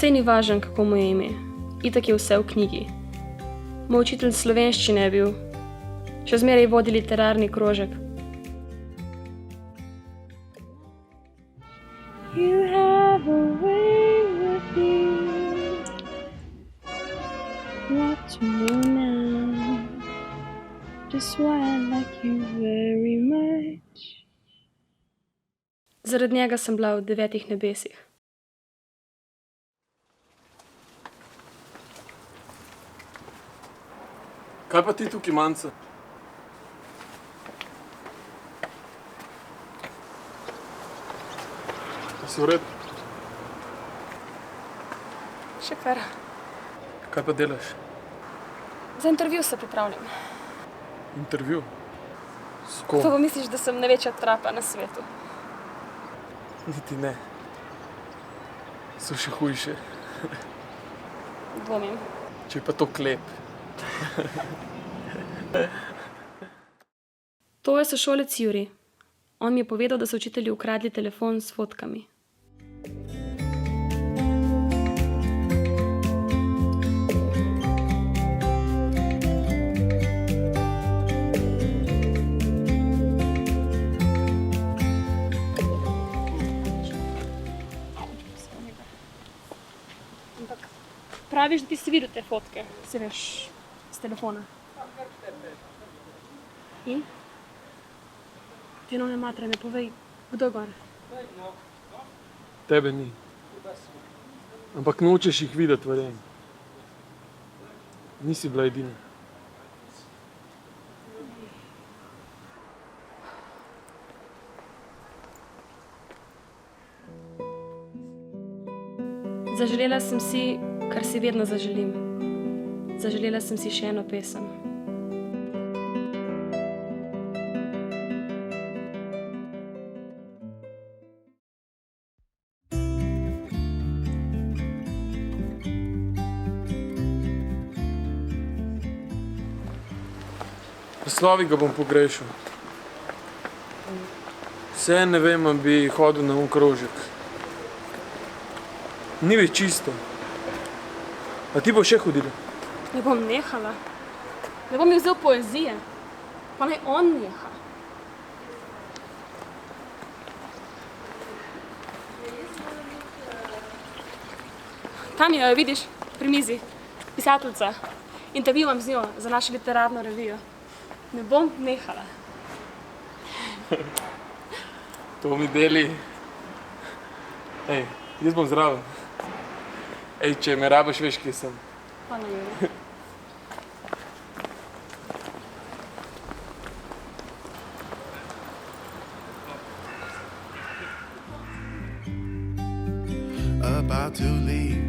Sej ni važen, kako mu je ime. Itak je vse v knjigi. Moj učitelj slovenščine je bil. Še zmeraj vodi literarni krožek. You have a way with you. What to do now? Just why I like you very much. Zaradi njega sem bila v 9 nebesih. Kaj pa ti tukaj, manca? Si v redu? Še kar. Kaj pa delaš? Za intervju se pripravljam. Intervju? S To kom? pa misliš, da sem največja trapa na svetu. Niti ne. So še hujše. Dvomim. Če je pa to klep. To je sošolec Juri. On mi je povedal, da so učitelji ukradli telefon s fotkami. Ampak praviš, da ti si videl te fotke, si veš, s telefona. In? Ti ne matre, mi povej, kdo je gor? Tebe ni. Ampak nočeš jih videti, verjem. Nisi bila edina. Zaželela sem si, kar si vedno zaželim. Zaželela sem si še eno pesem. Slovi ga bom pogrešal. Vse ne vem, ali bi hodil na krožek. Ni več čisto. A ti boš še hodila? Ne bom nehala. Ne bom mi vzel poezije. Pa naj on neha. Tam jo vidiš, pri mizi. Pisateljica. Intervju imam z njo za našo literarno revijo. Ne bom nehala. To mi deli. Ej, jaz bom zraven. Ej, če me rabiš, veš, kje sem. Pa ne vem. About to leave,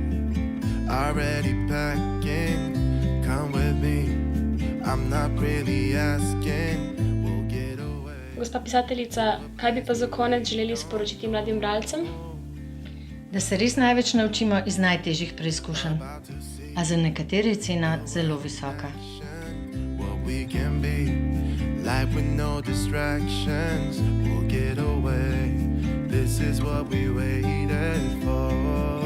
already packing. Come with me, I'm not really asking. We'll get away. Gospa pisateljica, kaj bi pa za konec želeli sporočiti mladim bralcem? Da se res največ naučimo iz najtežjih preizkušenj, a za nekatere je cena zelo visoka. What we can be, life with no distractions. We'll get away, this is what we waited for.